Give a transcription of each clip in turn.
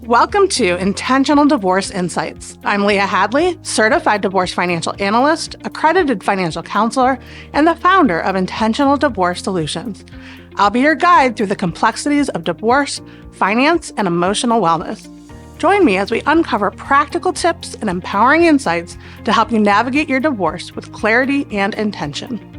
Welcome to Intentional Divorce Insights. I'm Leah Hadley, certified divorce financial analyst, accredited financial counselor, and the founder of Intentional Divorce Solutions. I'll be your guide through the complexities of divorce, finance, and emotional wellness. Join me as we uncover practical tips and empowering insights to help you navigate your divorce with clarity and intention.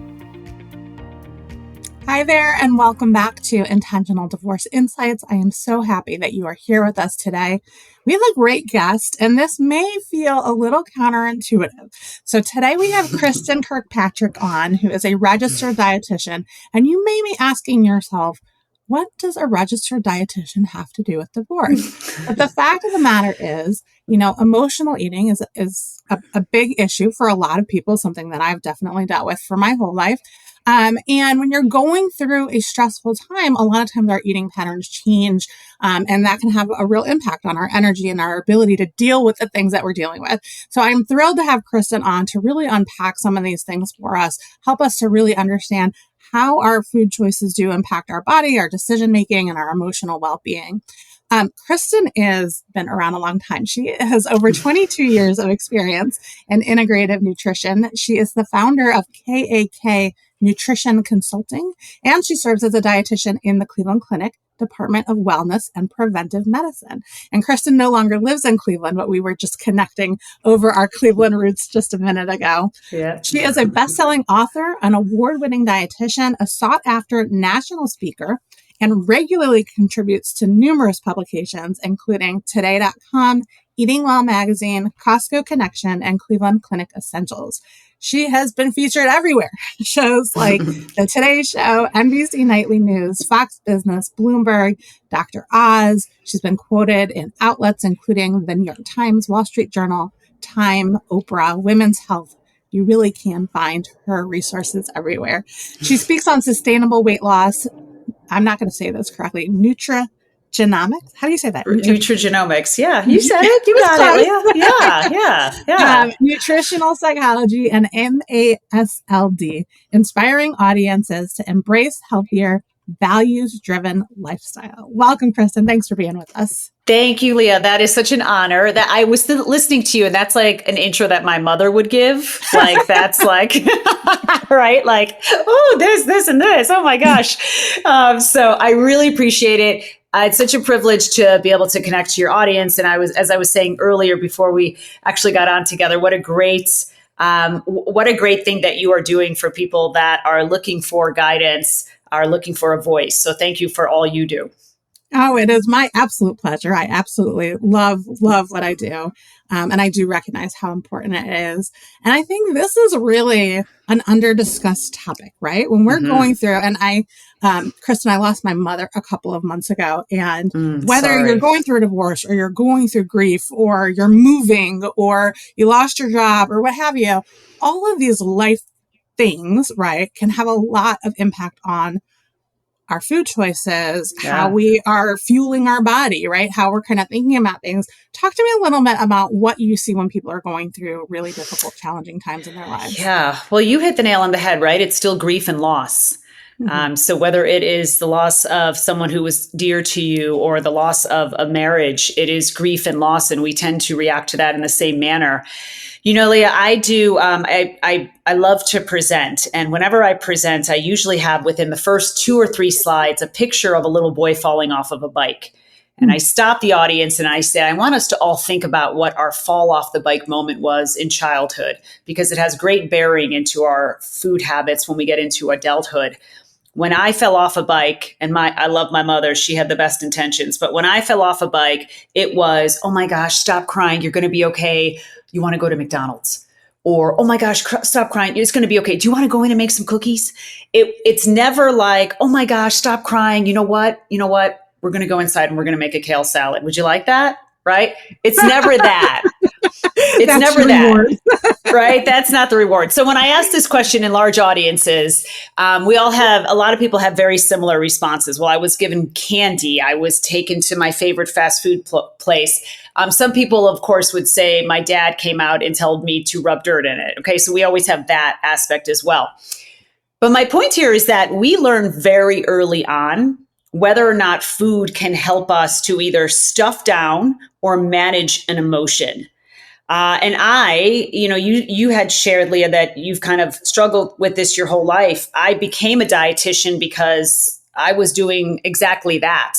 Hi there, and welcome back to Intentional Divorce Insights. I am so happy that you are here with us today. We have a great guest, and this may feel a little counterintuitive. So today we have Kristin Kirkpatrick on, who is a registered dietitian, and you may be asking yourself, what does a registered dietitian have to do with divorce? But the fact of the matter is, emotional eating is a big issue for a lot of people, something that I've definitely dealt with for my whole life. And when you're going through a stressful time, a lot of times our eating patterns change, and that can have a real impact on our energy and our ability to deal with the things that we're dealing with. So I'm thrilled to have Kristin on to really unpack some of these things for us, help us to really understand how our food choices do impact our body, our decision-making, and our emotional well-being. Kristin has been around a long time. She has over 22 years of experience in integrative nutrition. She is the founder of KAK Nutrition Consulting, and she serves as a dietitian in the Cleveland Clinic Department of Wellness and Preventive Medicine. And Kristin no longer lives in Cleveland, but we were just connecting over our Cleveland roots just a minute ago. Yeah. She is a best-selling author, an award-winning dietitian, a sought-after national speaker, and regularly contributes to numerous publications, including Today.com, Eating Well Magazine, Costco Connection, and Cleveland Clinic Essentials. She has been featured everywhere. Shows like The Today Show, NBC Nightly News, Fox Business, Bloomberg, Dr. Oz. She's been quoted in outlets including the New York Times, Wall Street Journal, Time, Oprah, Women's Health. You really can find her resources everywhere. She speaks on sustainable weight loss. I'm not going to say this correctly. Nutrigenomics. How do you say that? Nutrigenomics. Yeah, you said it. You got it, Leah. Yeah. Nutritional psychology and MASLD, inspiring audiences to embrace healthier, values-driven lifestyle. Welcome, Kristin. Thanks for being with us. Thank you, Leah. That is such an honor. That I was listening to you, and that's like an intro that my mother would give. Like, that's like, right? Like, oh, there's this and this. Oh my gosh. So I really appreciate it. It's such a privilege to be able to connect to your audience. And as I was saying earlier, before we actually got on together, what a great thing that you are doing for people that are looking for guidance, are looking for a voice. So thank you for all you do. Oh, it is my absolute pleasure. I absolutely love what I do. And I do recognize how important it is. And I think this is really an under-discussed topic, right? When we're going through, and Kristin, I lost my mother a couple of months ago. And whether you're going through a divorce or you're going through grief or you're moving or you lost your job or what have you, all of these life things, right, can have a lot of impact on our food choices, how we are fueling our body, right? How we're kind of thinking about things. Talk to me a little bit about what you see when people are going through really difficult, challenging times in their lives. Yeah. Well, you hit the nail on the head, right? It's still grief and loss. So whether it is the loss of someone who was dear to you or the loss of a marriage, it is grief and loss. And we tend to react to that in the same manner. Leah, I do. I love to present. And whenever I present, I usually have within the first 2 or 3 slides a picture of a little boy falling off of a bike. And I stop the audience and I say, I want us to all think about what our fall off the bike moment was in childhood, because it has great bearing into our food habits when we get into adulthood. When I fell off a bike, and I love my mother, she had the best intentions, but when I fell off a bike, it was, oh my gosh, stop crying. You're going to be okay. You want to go to McDonald's? Or, oh my gosh, stop crying. It's going to be okay. Do you want to go in and make some cookies? It's never like, oh my gosh, stop crying. You know what? We're going to go inside and we're going to make a kale salad. Would you like that? Right? It's never that. It's That's never that, right? That's not the reward. So when I ask this question in large audiences, a lot of people have very similar responses. Well, I was given candy. I was taken to my favorite fast food place. Some people, of course, would say my dad came out and told me to rub dirt in it. Okay, so we always have that aspect as well. But my point here is that we learn very early on whether or not food can help us to either stuff down or manage an emotion. And you had shared, Leah, that you've kind of struggled with this your whole life. I became a dietitian because I was doing exactly that.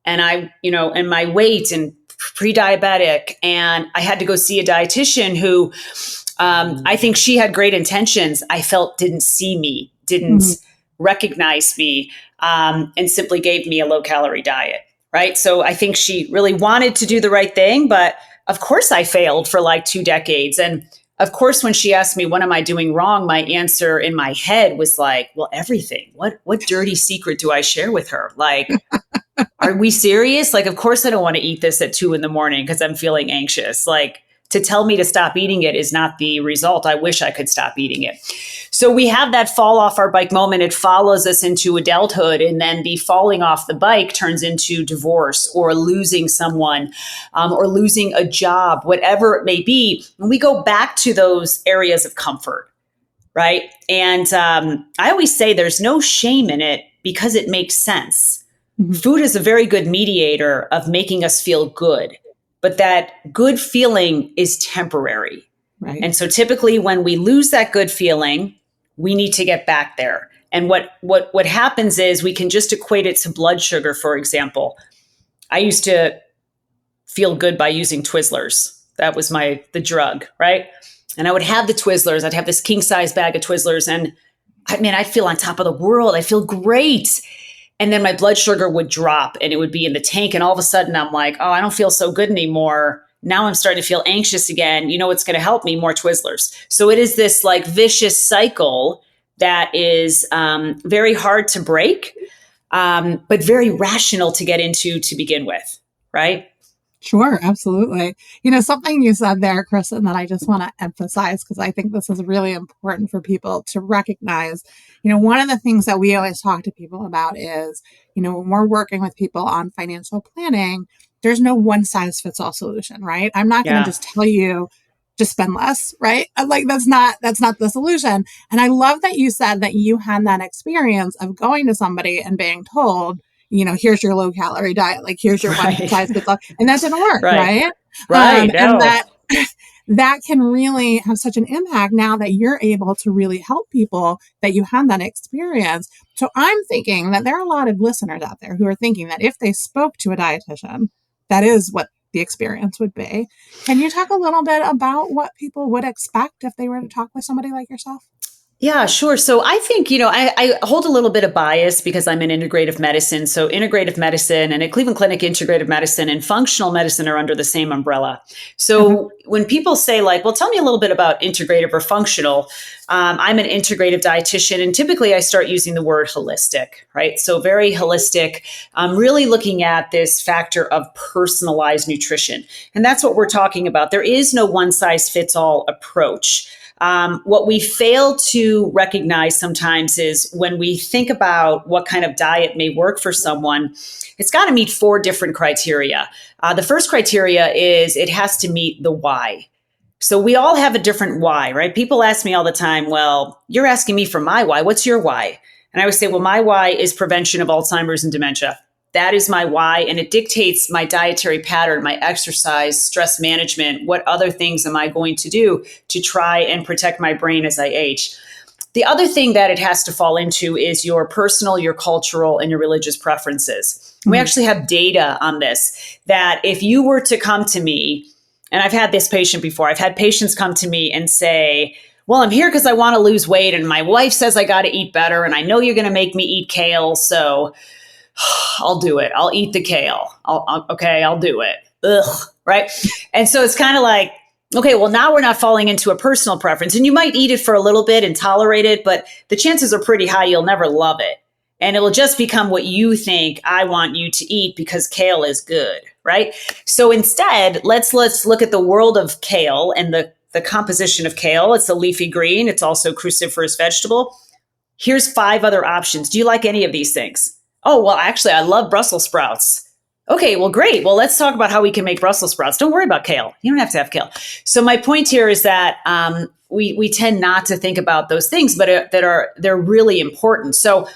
And and my weight and pre-diabetic, and I had to go see a dietitian who, I think she had great intentions. I felt didn't see me, didn't recognize me, and simply gave me a low calorie diet. Right. So I think she really wanted to do the right thing, but of course I failed for like 2 decades. And of course, when she asked me, what am I doing wrong? My answer in my head was like, well, everything. What dirty secret do I share with her? Like, are we serious? Like, of course I don't want to eat this at 2 a.m. because I'm feeling anxious. Like, to tell me to stop eating it is not the result. I wish I could stop eating it. So we have that fall off our bike moment. It follows us into adulthood. And then the falling off the bike turns into divorce or losing someone, or losing a job, whatever it may be. And we go back to those areas of comfort, right? And I always say there's no shame in it because it makes sense. Food is a very good mediator of making us feel good. But that good feeling is temporary. Right. And so typically when we lose that good feeling, we need to get back there. And what happens is we can just equate it to blood sugar, for example. I used to feel good by using Twizzlers. That was the drug, right? And I would have the Twizzlers. I'd have this king size bag of Twizzlers. And I'd feel on top of the world. I'd feel great. And then my blood sugar would drop and it would be in the tank. And all of a sudden I'm like, oh, I don't feel so good anymore. Now I'm starting to feel anxious again. You know what's going to help me? More Twizzlers. So it is this like vicious cycle that is very hard to break, but very rational to get into to begin with, right? Sure, absolutely. Something you said there, Kristin, that I just want to emphasize because I think this is really important for people to recognize. One of the things that we always talk to people about is, when we're working with people on financial planning, there's no one size fits all solution, right? I'm not going to just tell you to spend less, right? Like that's not the solution. And I love that you said that you had that experience of going to somebody and being told, here's your low calorie diet, like here's your one size fits all, and that didn't work, right? Right. And that can really have such an impact now that you're able to really help people that you had that experience. So I'm thinking that there are a lot of listeners out there who are thinking that if they spoke to a dietitian, that is what the experience would be. Can you talk a little bit about what people would expect if they were to talk with somebody like yourself? Yeah, sure. So I think, I hold a little bit of bias because I'm in integrative medicine. So integrative medicine and at Cleveland Clinic, integrative medicine and functional medicine are under the same umbrella. So when people say like, well, tell me a little bit about integrative or functional, I'm an integrative dietitian. And typically I start using the word holistic, right? So very holistic, really looking at this factor of personalized nutrition. And that's what we're talking about. There is no one size fits all approach. What we fail to recognize sometimes is when we think about what kind of diet may work for someone, it's got to meet 4 different criteria. The first criteria is it has to meet the why. So we all have a different why, right? People ask me all the time, well, you're asking me for my why. What's your why? And I would say, well, my why is prevention of Alzheimer's and dementia. That is my why, and it dictates my dietary pattern, my exercise, stress management. What other things am I going to do to try and protect my brain as I age? The other thing that it has to fall into is your personal, your cultural, and your religious preferences. We actually have data on this, that if you were to come to me, and I've had this patient before, I've had patients come to me and say, well, I'm here because I want to lose weight, and my wife says I got to eat better, and I know you're going to make me eat kale, so I'll do it. I'll eat the kale. I'll do it. Ugh. Right. And so it's kind of like, okay, well, now we're not falling into a personal preference, and you might eat it for a little bit and tolerate it, but the chances are pretty high you'll never love it. And it will just become what you think I want you to eat because kale is good. Right. So instead, let's look at the world of kale and the composition of kale. It's a leafy green. It's also a cruciferous vegetable. Here's 5 other options. Do you like any of these things? Oh, well, actually, I love Brussels sprouts. Okay, well, great. Well, let's talk about how we can make Brussels sprouts. Don't worry about kale. You don't have to have kale. So my point here is that we tend not to think about those things, but they're really important. So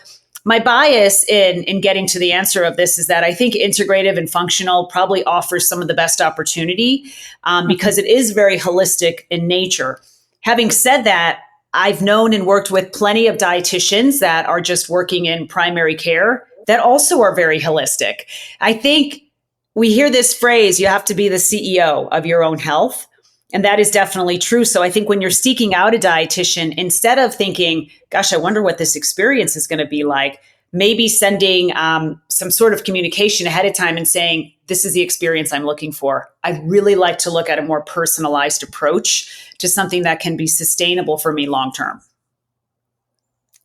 My bias in getting to the answer of this is that I think integrative and functional probably offers some of the best opportunity because it is very holistic in nature. Having said that, I've known and worked with plenty of dietitians that are just working in primary care that also are very holistic. I think we hear this phrase, you have to be the CEO of your own health. And that is definitely true. So I think when you're seeking out a dietitian, instead of thinking, gosh, I wonder what this experience is going to be like, maybe sending some sort of communication ahead of time and saying, this is the experience I'm looking for. I'd really like to look at a more personalized approach to something that can be sustainable for me long term.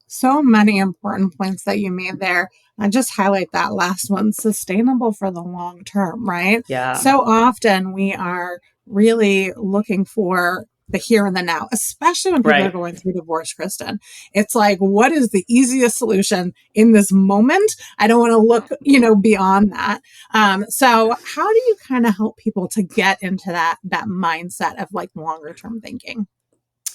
So many important points that you made there. I just highlight that last one, sustainable for the long term, right? Yeah. So often we are really looking for the here and the now, especially when people are going through divorce, Kristin. It's like, what is the easiest solution in this moment? I don't want to look, beyond that. So how do you kind of help people to get into that mindset of like longer term thinking?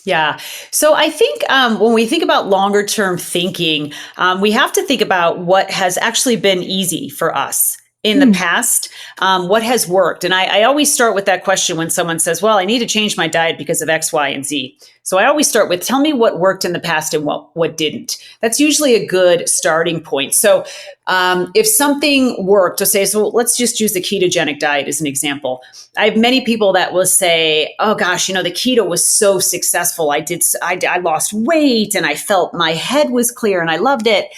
Yeah. So I think when we think about longer term thinking, we have to think about what has actually been easy for us in the past, what has worked. And I always start with that question when someone says, well, I need to change my diet because of X, Y, and Z. So I always start with, tell me what worked in the past and what didn't. That's usually a good starting point. So if something worked, so let's just use the ketogenic diet as an example. I have many people that will say, oh gosh, the keto was so successful. I lost weight and I felt my head was clear and I loved it.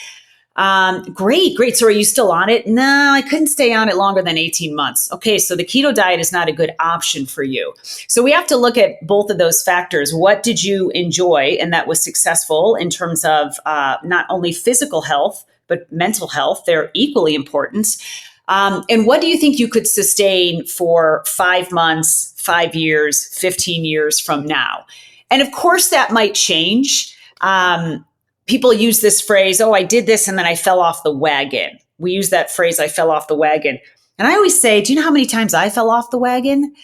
Great. So are you still on it? No, I couldn't stay on it longer than 18 months. Okay. So the keto diet is not a good option for you. So we have to look at both of those factors. What did you enjoy? And that was successful in terms of, not only physical health, but mental health. They're equally important. And what do you think you could sustain for 5 months, 5 years, 15 years from now? And of course that might change. People use this phrase, oh, I did this and then I fell off the wagon. We use that phrase, I fell off the wagon. And I always say, do you know how many times I fell off the wagon?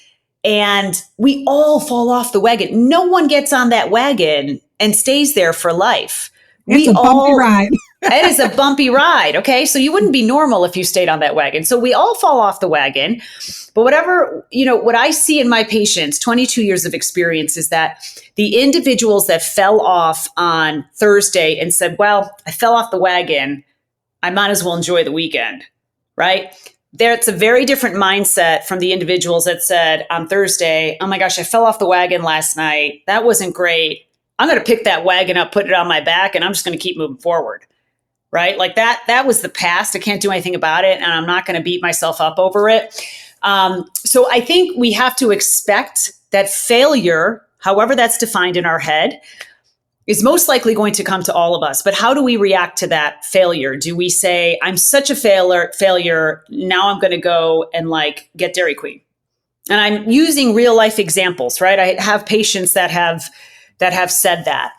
And we all fall off the wagon. No one gets on that wagon and stays there for life. It's a bumpy ride. It is a bumpy ride. Okay. So you wouldn't be normal if you stayed on that wagon. So we all fall off the wagon. But what I see in my patients, 22 years of experience, is that the individuals that fell off on Thursday and said, well, I fell off the wagon, I might as well enjoy the weekend, right? It's a very different mindset from the individuals that said on Thursday, oh my gosh, I fell off the wagon last night. That wasn't great. I'm going to pick that wagon up, put it on my back, and I'm just going to keep moving forward. Right? Like that was the past. I can't do anything about it. And I'm not going to beat myself up over it. So I think we have to expect that failure, however that's defined in our head, is most likely going to come to all of us. But how do we react to that failure? Do we say, I'm such a failure. Now I'm going to go and get Dairy Queen. And I'm using real life examples, right? I have patients that have said that.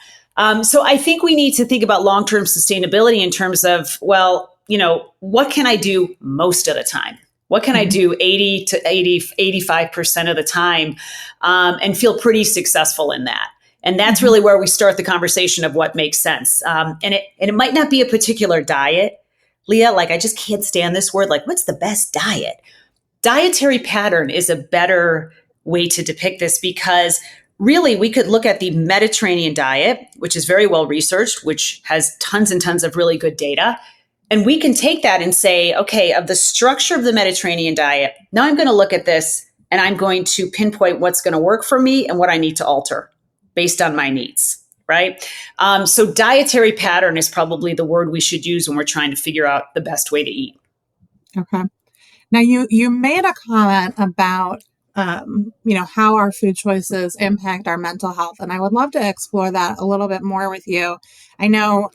So I think we need to think about long-term sustainability in terms of, what can I do most of the time? What can I do 80 to 85% of the time and feel pretty successful in that? And that's really where we start the conversation of what makes sense. And it might not be a particular diet, Leah, I just can't stand this word. What's the best diet? Dietary pattern is a better way to depict this because really, we could look at the Mediterranean diet, which is very well researched, which has tons and tons of really good data. And we can take that and say, okay, of the structure of the Mediterranean diet, now I'm going to look at this and I'm going to pinpoint what's going to work for me and what I need to alter based on my needs, right? So dietary pattern is probably the word we should use when we're trying to figure out the best way to eat. Okay. Now, you made a comment about how our food choices impact our mental health. And I would love to explore that a little bit more with you. I know,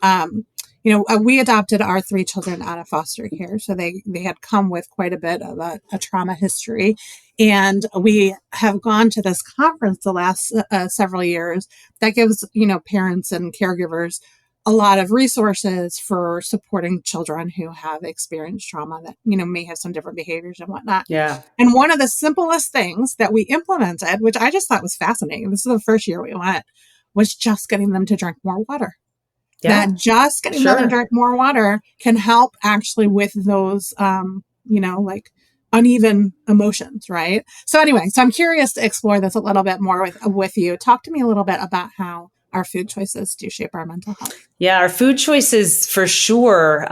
we adopted our 3 children out of foster care. So they had come with quite a bit of a trauma history. And we have gone to this conference the last several years that gives, parents and caregivers a lot of resources for supporting children who have experienced trauma that, may have some different behaviors and whatnot. Yeah. And one of the simplest things that we implemented, which I just thought was fascinating, this is the first year we went, was just getting them to drink more water. that just getting them to drink more water can help actually with those, like uneven emotions, right? So anyway, so I'm curious to explore this a little bit more with you. Talk to me a little bit about how our food choices do shape our mental health. Yeah, our food choices for sure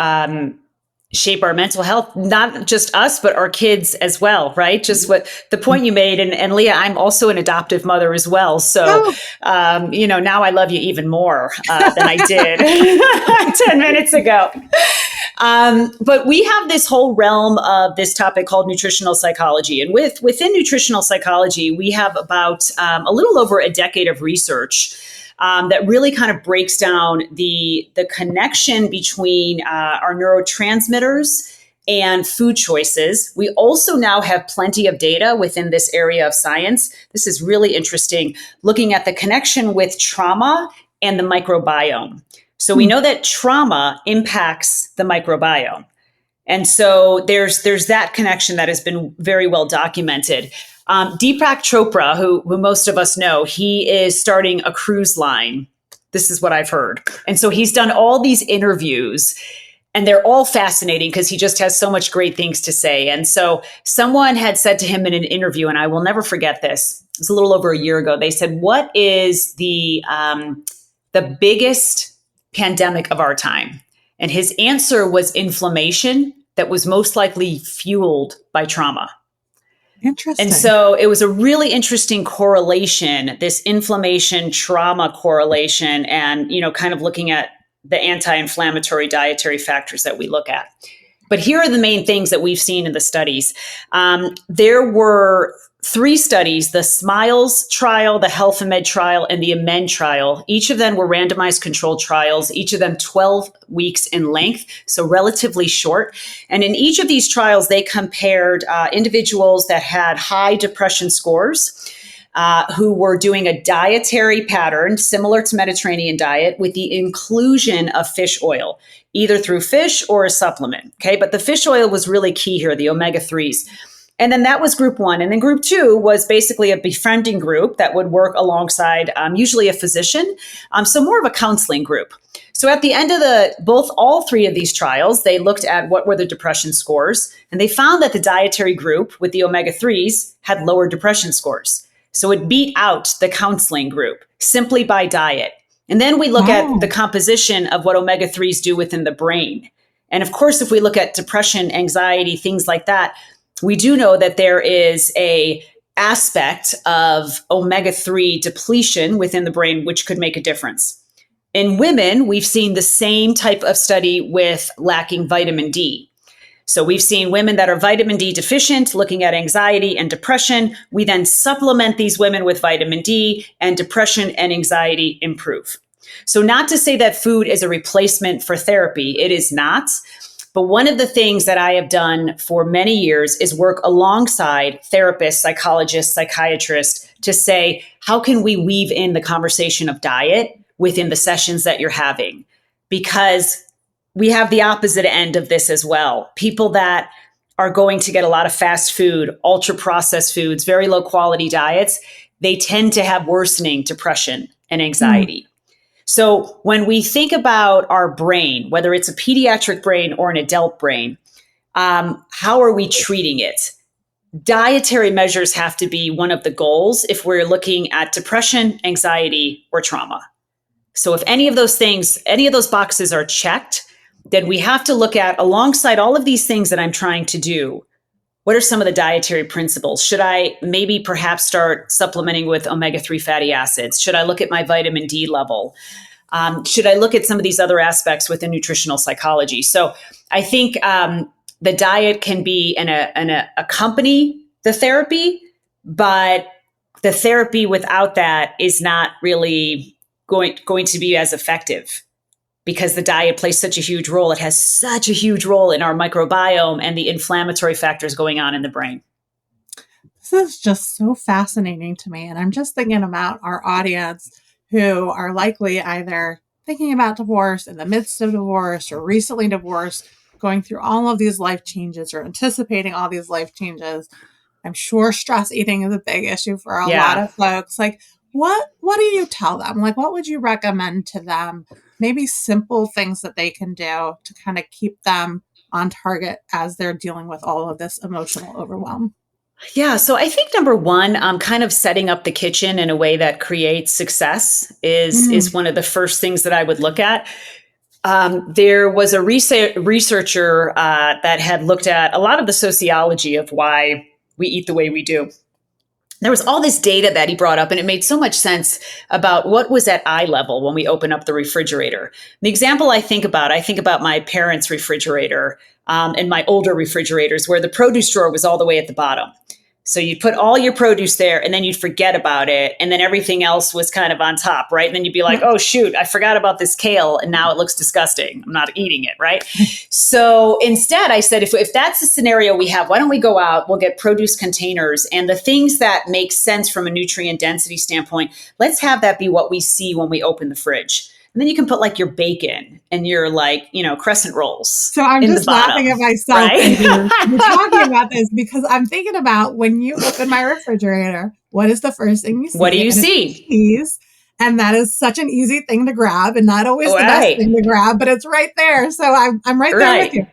shape our mental health, not just us, but our kids as well, right? Just what the point you made. And Leah, I'm also an adoptive mother as well. So, now I love you even more than I did 10 minutes ago. But we have this whole realm of this topic called nutritional psychology. And within nutritional psychology, we have about a little over a decade of research that really kind of breaks down the connection between our neurotransmitters and food choices. We also now have plenty of data within this area of science. This is really interesting, looking at the connection with trauma and the microbiome. So we know that trauma impacts the microbiome. And so there's that connection that has been very well documented. Deepak Chopra, who most of us know, he is starting a cruise line. This is what I've heard. And so he's done all these interviews, and they're all fascinating because he just has so much great things to say. And so someone had said to him in an interview, and I will never forget this, it was a little over a year ago, they said, what is the biggest pandemic of our time? And his answer was inflammation that was most likely fueled by trauma. Interesting. And so it was a really interesting correlation, this inflammation trauma correlation, and, kind of looking at the anti-inflammatory dietary factors that we look at. But here are the main things that we've seen in the studies. There were 3 studies, the SMILES trial, the Health and Med trial, and the AMEND trial. Each of them were randomized controlled trials, each of them 12 weeks in length, so relatively short. And in each of these trials, they compared individuals that had high depression scores, who were doing a dietary pattern similar to Mediterranean diet with the inclusion of fish oil, either through fish or a supplement. Okay, but the fish oil was really key here, the omega-3s. And then that was group 1. And then group 2 was basically a befriending group that would work alongside usually a physician. So more of a counseling group. So at the end of all 3 of these trials, they looked at what were the depression scores. And they found that the dietary group with the omega-3s had lower depression scores. So it beat out the counseling group simply by diet. And then we look at the composition of what omega-3s do within the brain. And of course, if we look at depression, anxiety, things like that, we do know that there is a aspect of omega-3 depletion within the brain, which could make a difference. In women, we've seen the same type of study with lacking vitamin D. So we've seen women that are vitamin D deficient, looking at anxiety and depression. We then supplement these women with vitamin D, and depression and anxiety improve. So not to say that food is a replacement for therapy. It is not. But one of the things that I have done for many years is work alongside therapists, psychologists, psychiatrists to say, how can we weave in the conversation of diet within the sessions that you're having? Because we have the opposite end of this as well. People that are going to get a lot of fast food, ultra processed foods, very low quality diets, they tend to have worsening depression and anxiety. So when we think about our brain, whether it's a pediatric brain or an adult brain, how are we treating it? Dietary measures have to be one of the goals if we're looking at depression, anxiety, or trauma. So if any of those things, any of those boxes are checked, then we have to look at, alongside all of these things that I'm trying to do, what are some of the dietary principles? Should I maybe perhaps start supplementing with omega-3 fatty acids? Should I look at my vitamin D level? Should I look at some of these other aspects within nutritional psychology? So I think the diet can be an accompany the therapy, but the therapy without that is not really going to be as effective, because the diet plays such a huge role. It has such a huge role in our microbiome and the inflammatory factors going on in the brain. This is just so fascinating to me. And I'm just thinking about our audience who are likely either thinking about divorce, in the midst of divorce, or recently divorced, going through all of these life changes or anticipating all these life changes. I'm sure stress eating is a big issue for a lot of folks. Like, what do you tell them? Like, what would you recommend to them maybe simple things that they can do to kind of keep them on target as they're dealing with all of this emotional overwhelm? Yeah. So I think number one, kind of setting up the kitchen in a way that creates success is one of the first things that I would look at. There was a researcher that had looked at a lot of the sociology of why we eat the way we do. There was all this data that he brought up, and it made so much sense about what was at eye level when we open up the refrigerator. The example I think about my parents' refrigerator and my older refrigerators, where the produce drawer was all the way at the bottom. So you'd put all your produce there and then you'd forget about it. And then everything else was kind of on top, right? And then you'd be like, oh, shoot, I forgot about this kale. And now it looks disgusting. I'm not eating it, right? So instead, I said, if that's the scenario we have, why don't we go out? We'll get produce containers and the things that make sense from a nutrient density standpoint, let's have that be what we see when we open the fridge. And then you can put like your bacon and your crescent rolls. So I'm just laughing at myself. Right? You're talking about this because I'm thinking about when you open my refrigerator, what is the first thing you see? What do you see? Cheese. And that is such an easy thing to grab and not always the best thing to grab, but it's right there. So I'm right there with you.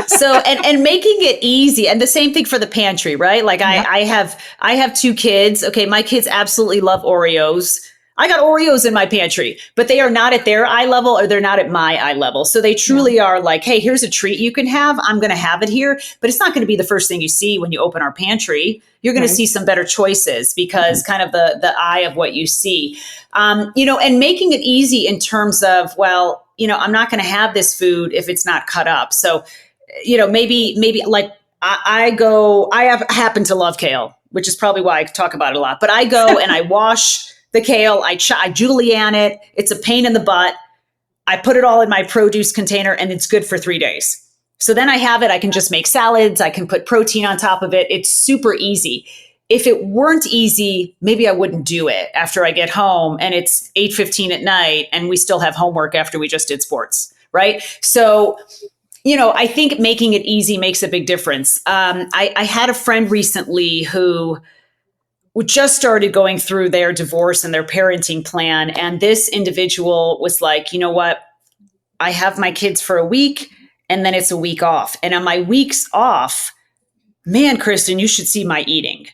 So, and making it easy, and the same thing for the pantry, right? Like I have 2 kids. Okay. My kids absolutely love Oreos. I got Oreos in my pantry, but they are not at their eye level or they're not at my eye level. So they truly are like, hey, here's a treat you can have. I'm going to have it here, but it's not going to be the first thing you see when you open our pantry. You're going to see some better choices because kind of the eye of what you see, and making it easy in terms of, well, I'm not going to have this food if it's not cut up. So, maybe like I happen to love kale, which is probably why I talk about it a lot, but I go and I wash the kale, I julienne it. It's a pain in the butt. I put it all in my produce container and it's good for 3 days. So then I have it. I can just make salads. I can put protein on top of it. It's super easy. If it weren't easy, maybe I wouldn't do it after I get home and it's 8:15 at night and we still have homework after we just did sports, right? So, I think making it easy makes a big difference. I had a friend recently who just started going through their divorce and their parenting plan. And this individual was like, you know what? I have my kids for a week and then it's a week off. And on my weeks off, man, Kristin, you should see my eating.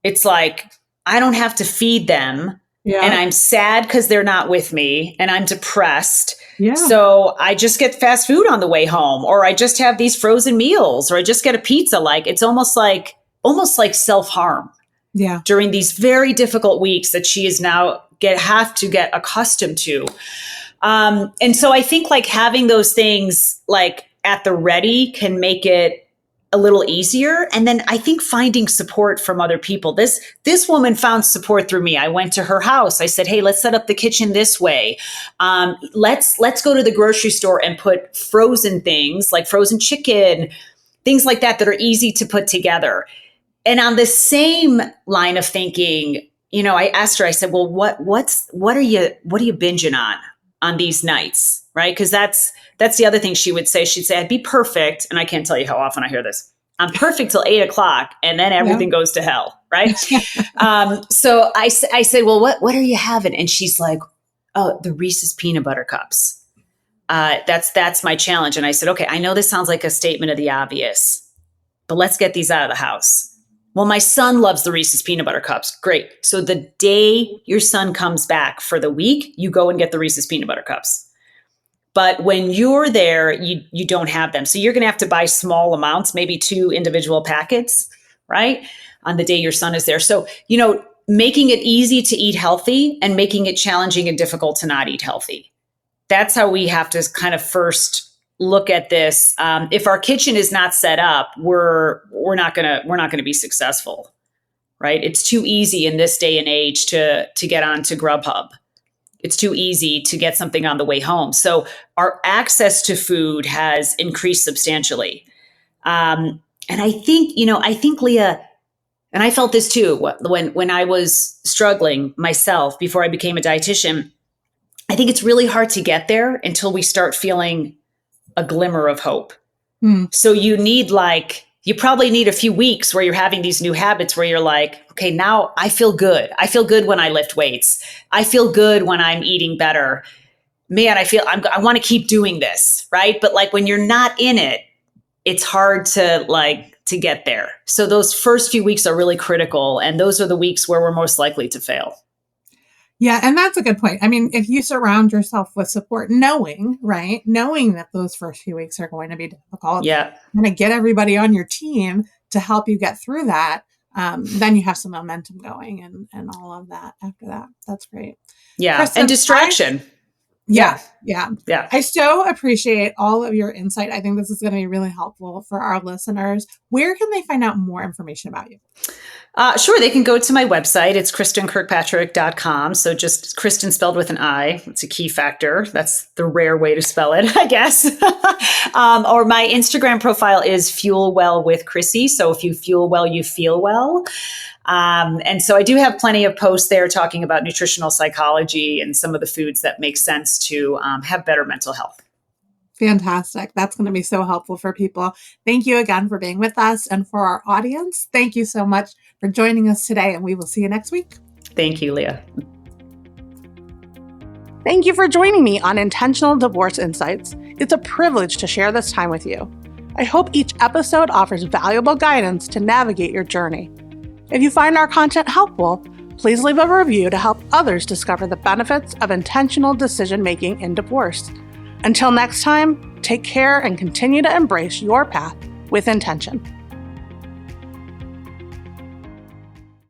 It's like, I don't have to feed them. Yeah. And I'm sad because they're not with me and I'm depressed. Yeah. So I just get fast food on the way home, or I just have these frozen meals, or I just get a pizza. Like it's almost like self-harm. Yeah. During these very difficult weeks that she is now have to get accustomed to. And so I think like having those things like at the ready can make it a little easier. And then I think finding support from other people. This woman found support through me. I went to her house. I said, hey, let's set up the kitchen this way. Let's go to the grocery store and put frozen things like frozen chicken, things like that are easy to put together. And on the same line of thinking, I asked her, I said, well, what are you binging on these nights? Right. Because that's the other thing she would say. She'd say, I'd be perfect. And I can't tell you how often I hear this. I'm perfect till 8:00 and then everything goes to hell. Right. So I said, well, what are you having? And she's like, oh, the Reese's peanut butter cups. That's my challenge. And I said, okay, I know this sounds like a statement of the obvious, but let's get these out of the house. Well, my son loves the Reese's peanut butter cups. Great. So the day your son comes back for the week, you go and get the Reese's peanut butter cups. But when you're there, you don't have them. So you're going to have to buy small amounts, maybe 2 individual packets, right? On the day your son is there. So, making it easy to eat healthy and making it challenging and difficult to not eat healthy. That's how we have to kind of first look at this. If our kitchen is not set up, we're not gonna be successful, right? It's too easy in this day and age to get onto Grubhub. It's too easy to get something on the way home. So our access to food has increased substantially. And I think Leah, and I felt this too when I was struggling myself before I became a dietitian. I think it's really hard to get there until we start feeling a glimmer of hope. So you probably need a few weeks where you're having these new habits where you're like, okay, now I feel good. I feel good when I lift weights. I feel good when I'm eating better. man, I want to keep doing this, right? But like when you're not in it, it's hard to get there. So those first few weeks are really critical. And those are the weeks where we're most likely to fail. Yeah. And that's a good point. I mean, if you surround yourself with support, knowing that those first few weeks are going to be difficult, kind of get everybody on your team to help you get through that, then you have some momentum going and all of that after that. That's great. Yeah. Kristin, and distraction. Yeah. I so appreciate all of your insight. I think this is going to be really helpful for our listeners. Where can they find out more information about you? Sure. They can go to my website. It's KristinKirkpatrick.com. So just Kristin spelled with an I. It's a key factor. That's the rare way to spell it, I guess. Or my Instagram profile is Fuel Well with Chrissy. So if you fuel well, you feel well. And so I do have plenty of posts there talking about nutritional psychology and some of the foods that make sense to have better mental health. Fantastic. That's going to be so helpful for people. Thank you again for being with us. And for our audience, thank you so much for joining us today. And we will see you next week. Thank you, Leah. Thank you for joining me on Intentional Divorce Insights. It's a privilege to share this time with you. I hope each episode offers valuable guidance to navigate your journey. If you find our content helpful, please leave a review to help others discover the benefits of intentional decision-making in divorce. Until next time, take care and continue to embrace your path with intention.